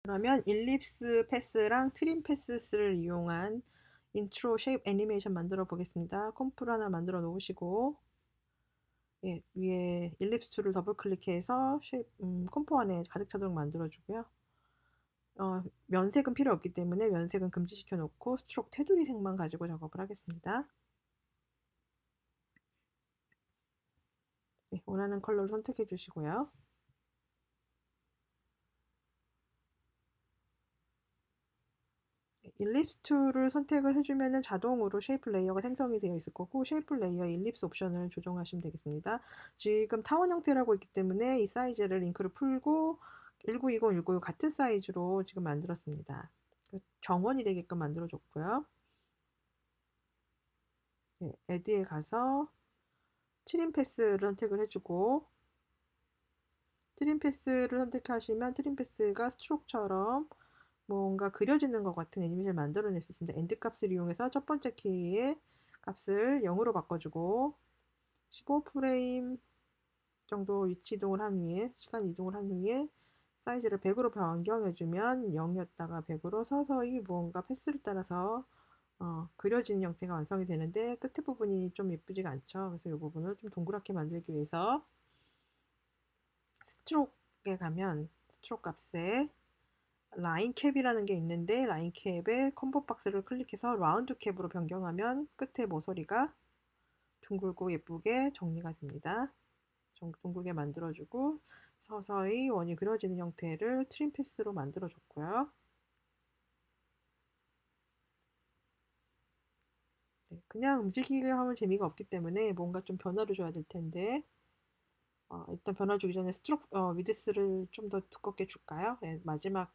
그러면 일립스 패스랑 트림 패스를 이용한 인트로 쉐입 애니메이션 만들어 보겠습니다. 컴프를 하나 만들어 놓으시고 예, 위에 일립스 툴을 더블 클릭해서 쉐입 컴포 안에 가득 차도록 만들어 주고요. 면색은 필요 없기 때문에 면색은 금지시켜 놓고 스트로크 테두리 색만 가지고 작업을 하겠습니다. 네, 원하는 컬러를 선택해 주시고요. 일립스 툴을 선택을 해주면 자동으로 쉐이프 레이어가 생성이 되어 있을 거고 쉐이프 레이어 일립스 옵션을 조정하시면 되겠습니다. 지금 타원 형태라고 있기 때문에 이 사이즈를 링크를 풀고 1920, 196 같은 사이즈로 지금 만들었습니다. 정원이 되게끔 만들어줬고요. 네, 에디에 가서 트림 패스를 선택을 해주고 트림 패스를 선택하시면 트림 패스가 스트로크처럼 뭔가 그려지는 것 같은 애니메이션을 만들어낼 수 있습니다. 엔드 값을 이용해서 첫 번째 키의 값을 0으로 바꿔주고 15프레임 정도 위치 이동을 한 후에 시간 이동을 한 후에 사이즈를 100으로 변경해주면 0이었다가 100으로 서서히 무언가 패스를 따라서 그려지는 형태가 완성이 되는데 끝에 부분이 좀 예쁘지가 않죠. 그래서 이 부분을 좀 동그랗게 만들기 위해서 스트로크에 가면 스트로크 값에 라인 캡이라는 게 있는데 라인 캡에 컴보 박스를 클릭해서 라운드 캡으로 변경하면 끝에 모서리가 둥글고 예쁘게 정리가 됩니다. 둥글게 만들어주고 서서히 원이 그려지는 형태를 트림 패스로 만들어줬고요. 네, 그냥 움직이게 하면 재미가 없기 때문에 뭔가 좀 변화를 줘야 될 텐데 일단 변화 주기 전에 스트로크 위드스를 좀 더 두껍게 줄까요? 네, 마지막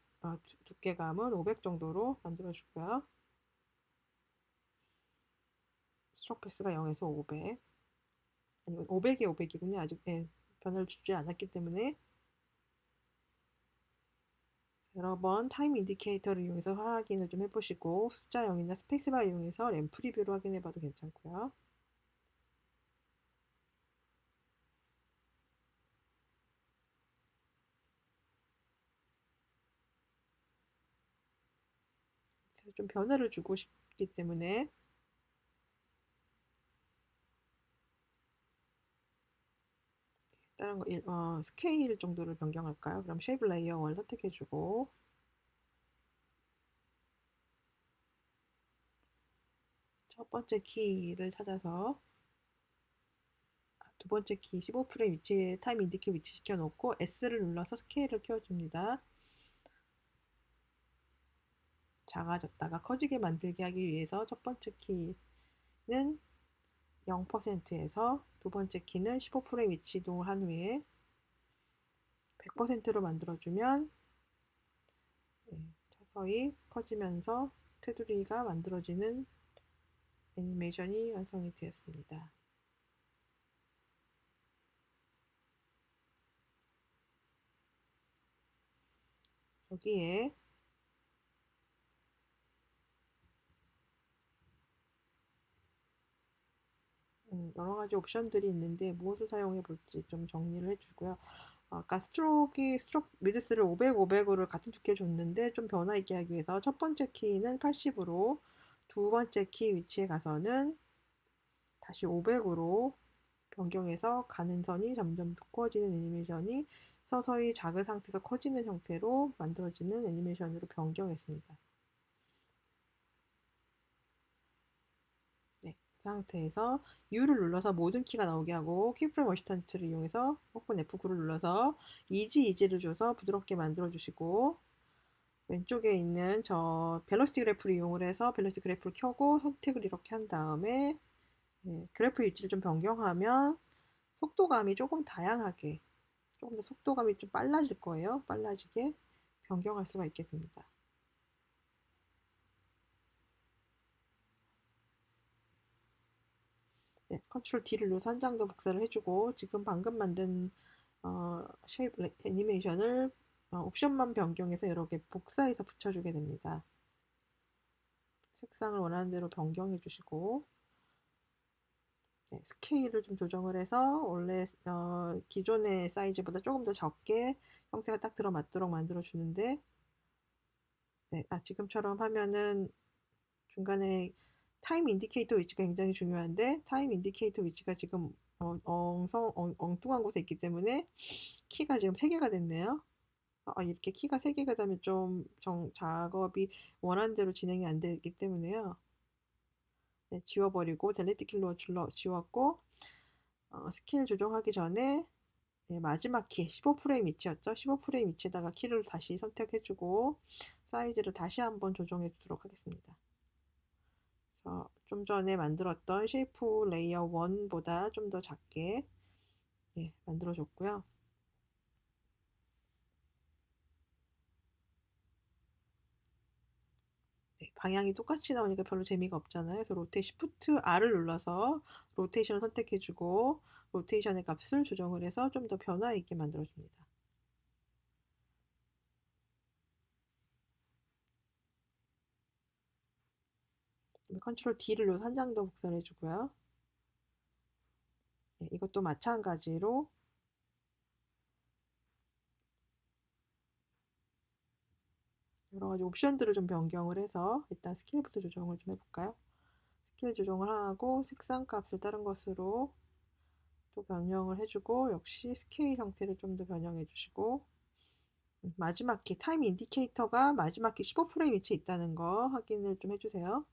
두께감은 500 정도로 만들어주고요. 스트로크 패스가 0에서 500 아니면 500에 500이군요. 아직 변화를 주지 않았기 때문에 여러 번 타임 인디케이터를 이용해서 확인을 좀 해보시고 숫자 0이나 스페이스바 이용해서 램 프리뷰로 확인해봐도 괜찮고요. 좀 변화를 주고 싶기 때문에 다른 거 스케일 정도를 변경할까요? 그럼 쉐이프 레이어 1 선택해주고 첫 번째 키를 찾아서 두 번째 키 15프레임 위치에 타임 인디케이터 위치 시켜놓고 S를 눌러서 스케일을 키워줍니다. 작아졌다가 커지게 만들게 하기 위해서 첫 번째 키는 0%에서 두 번째 키는 15프레임 위치 이동을 한 후에 100%로 만들어주면 서서히 커지면서 테두리가 만들어지는 애니메이션이 완성이 되었습니다. 여기에 여러 가지 옵션들이 있는데 무엇을 사용해 볼지 좀 정리를 해주고요. 아까 스트로크 위드스를 500, 500으로 같은 두께 줬는데 좀 변화 있게 하기 위해서 첫 번째 키는 80으로 두 번째 키 위치에 가서는 다시 500으로 변경해서 가는 선이 점점 두꺼워지는 애니메이션이 서서히 작은 상태에서 커지는 형태로 만들어지는 애니메이션으로 변경했습니다. 네, 그 상태에서 U를 눌러서 모든 키가 나오게 하고 퀵프레임 어시스턴트를 이용해서 혹은 F9를 눌러서 이지를 줘서 부드럽게 만들어 주시고 왼쪽에 있는 저 벨로시티 그래프를 이용을 해서 벨로시티 그래프를 켜고 선택을 이렇게 한 다음에 그래프 위치를 좀 변경하면 속도감이 조금 다양하게 조금 더 속도감이 좀 빨라질 거예요. 빨라지게 변경할 수가 있게 됩니다. 네, 컨트롤 D를 눌러서 한 장 더 복사를 해주고 지금 방금 만든 쉐이프 애니메이션을 옵션만 변경해서 여러 개 복사해서 붙여주게 됩니다. 색상을 원하는 대로 변경해 주시고 네, 스케일을 좀 조정을 해서 원래 기존의 사이즈보다 조금 더 적게 형태가 딱 들어맞도록 만들어 주는데 네, 지금처럼 하면은 중간에 타임 인디케이터 위치가 굉장히 중요한데 타임 인디케이터 위치가 지금 엉뚱한 곳에 있기 때문에 키가 지금 3개가 됐네요. 이렇게 키가 3개가 되면 좀 작업이 원하는 대로 진행이 안 되기 때문에요. 네, 지워버리고 델리트 킬로 지웠고 스케일 조정하기 전에 네, 마지막 키 15프레임 위치였죠. 15프레임 위치에다가 키를 다시 선택해주고 사이즈를 다시 한번 조정해 주도록 하겠습니다. 그래서 좀 전에 만들었던 쉐이프 레이어 1보다 좀 더 작게 만들어줬고요. 네, 방향이 똑같이 나오니까 별로 재미가 없잖아요. 그래서 Shift R을 눌러서 로테이션을 선택해주고 로테이션의 값을 조정을 해서 좀 더 변화 있게 만들어줍니다. 컨트롤 D를 눌러서 한 장 더 복사해주고요. 네, 이것도 마찬가지로 여러 가지 옵션들을 좀 변경을 해서 일단 스케일부터 조정을 좀 해볼까요? 스케일 조정을 하고 색상 값을 다른 것으로 또 변형을 해주고 역시 스케일 형태를 좀 더 변형해 주시고 마지막 키 타임 인디케이터가 마지막 키 15프레임 위치에 있다는 거 확인을 좀 해주세요.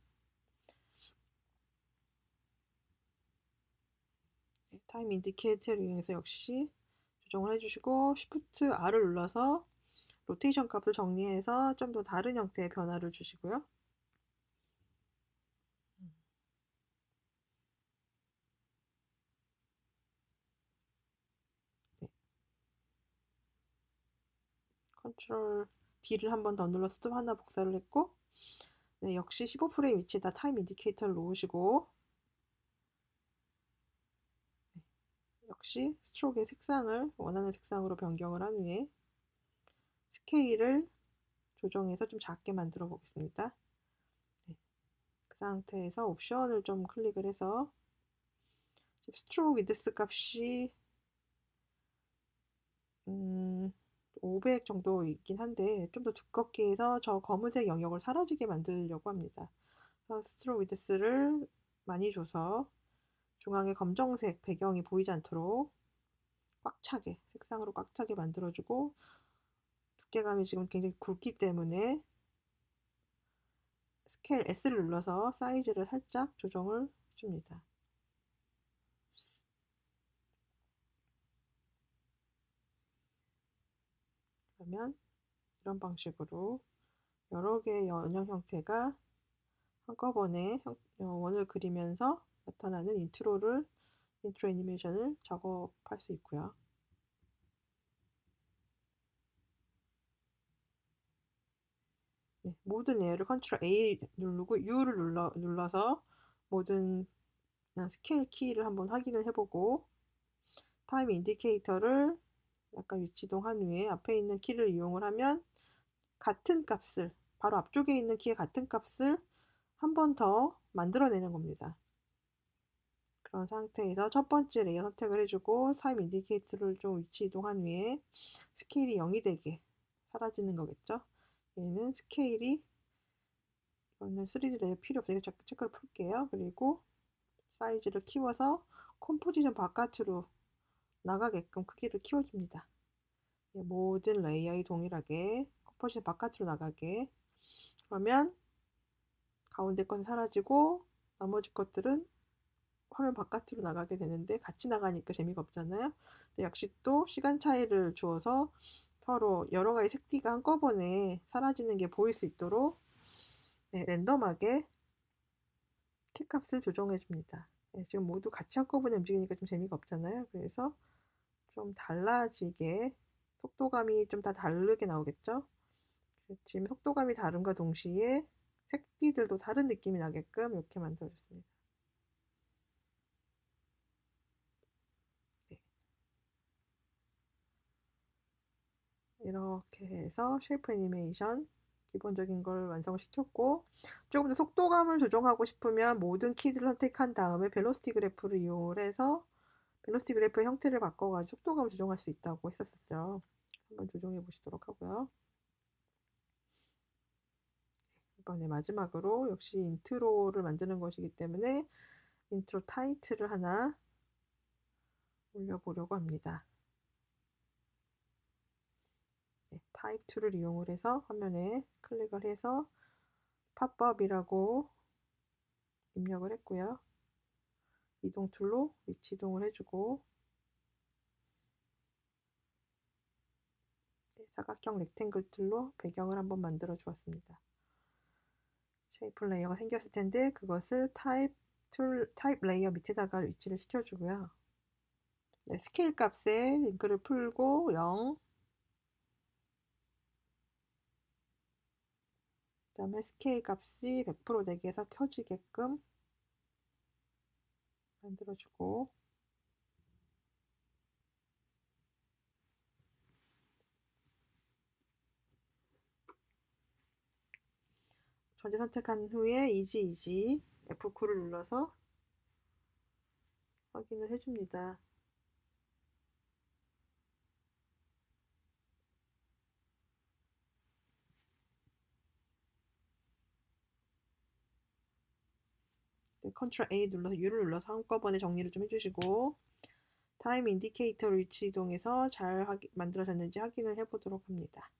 네, 타임 인디케이터를 이용해서 역시 조정을 해주시고 Shift R을 눌러서 로테이션 값을 정리해서 좀 더 다른 형태의 변화를 주시고요. 네. 컨트롤 D를 한 번 더 눌러서 또 하나 복사를 했고 네, 역시 15프레임 위치에다 타임 인디케이터를 놓으시고 네, 역시 스트로크의 색상을 원하는 색상으로 변경을 한 후에 스케일을 조정해서 좀 작게 만들어 보겠습니다. 네, 그 상태에서 옵션을 좀 클릭을 해서 스트로크 위드스 값이 500 정도 있긴 한데 좀 더 두껍게 해서 저 검은색 영역을 사라지게 만들려고 합니다. 그래서 스트로크 위드스를 많이 줘서 중앙에 검정색 배경이 보이지 않도록 꽉 차게 색상으로 꽉 차게 만들어주고 두께감이 지금 굉장히 굵기 때문에 스케일 S를 눌러서 사이즈를 살짝 조정을 줍니다. 그러면 이런 방식으로 여러 개의 원형 형태가 한꺼번에 원을 그리면서 나타나는 인트로 애니메이션을 작업할 수 있고요. 네, 모든 레이어를 컨트롤 A 누르고 U를 눌러서 모든 스케일 키를 한번 확인을 해보고 타임 인디케이터를 약간 위치동한 후에 앞에 있는 키를 이용을 하면 같은 값을 바로 앞쪽에 있는 키의 같은 값을 한 번 더 만들어내는 겁니다. 그런 상태에서 첫 번째 레이어 선택을 해주고 타임 인디케이터를 좀 위치 이동한 후에 스케일이 0이 되게 사라지는 거겠죠. 얘는 스케일이 이거는 3D 레이어 필요 없으니까 체크를 풀게요. 그리고 사이즈를 키워서 컴포지션 바깥으로 나가게끔 크기를 키워줍니다. 모든 레이어에 동일하게 컴포지션 바깥으로 나가게. 그러면 가운데 것은 사라지고 나머지 것들은 화면 바깥으로 나가게 되는데 같이 나가니까 재미가 없잖아요. 역시 또 시간 차이를 주어서 서로 여러 가지 색띠가 한꺼번에 사라지는 게 보일 수 있도록 랜덤하게 키 값을 조정해 줍니다. 지금 모두 같이 한꺼번에 움직이니까 좀 재미가 없잖아요. 그래서 좀 달라지게 속도감이 좀 다 다르게 나오겠죠. 지금 속도감이 다른과 동시에 색띠들도 다른 느낌이 나게끔 이렇게 만들어줬습니다. 네. 이렇게 해서 쉐이프 애니메이션 기본적인 걸 완성을 시켰고 조금 더 속도감을 조정하고 싶으면 모든 키들을 선택한 다음에 벨로시티 그래프를 이용을 해서 벨로시티 그래프의 형태를 바꿔가지고 속도감을 조정할 수 있다고 했었죠. 한번 조정해 보시도록 하고요. 이번에 마지막으로 역시 인트로를 만드는 것이기 때문에 인트로 타이틀을 하나 올려보려고 합니다. 네, 타입 2를 이용을 해서 화면에 클릭을 해서 팝업이라고 입력을 했고요. 이동 툴로 위치 이동을 해주고 네, 사각형 렉탱글 툴로 배경을 한번 만들어 주었습니다. 쉐이프 레이어가 생겼을 텐데 그것을 타입 레이어 밑에다가 위치를 시켜주고요. 네, 스케일 값에 링크를 풀고 0, 그 다음에 스케일 값이 100% 되게 해서 켜지게끔 만들어주고 전체 선택한 후에 이지 F9를 눌러서 확인을 해줍니다. 네, 컨트롤 A 눌러서 U를 눌러서 한꺼번에 정리를 좀 해주시고 타임 인디케이터 위치 이동해서 잘 만들어졌는지 확인을 해보도록 합니다.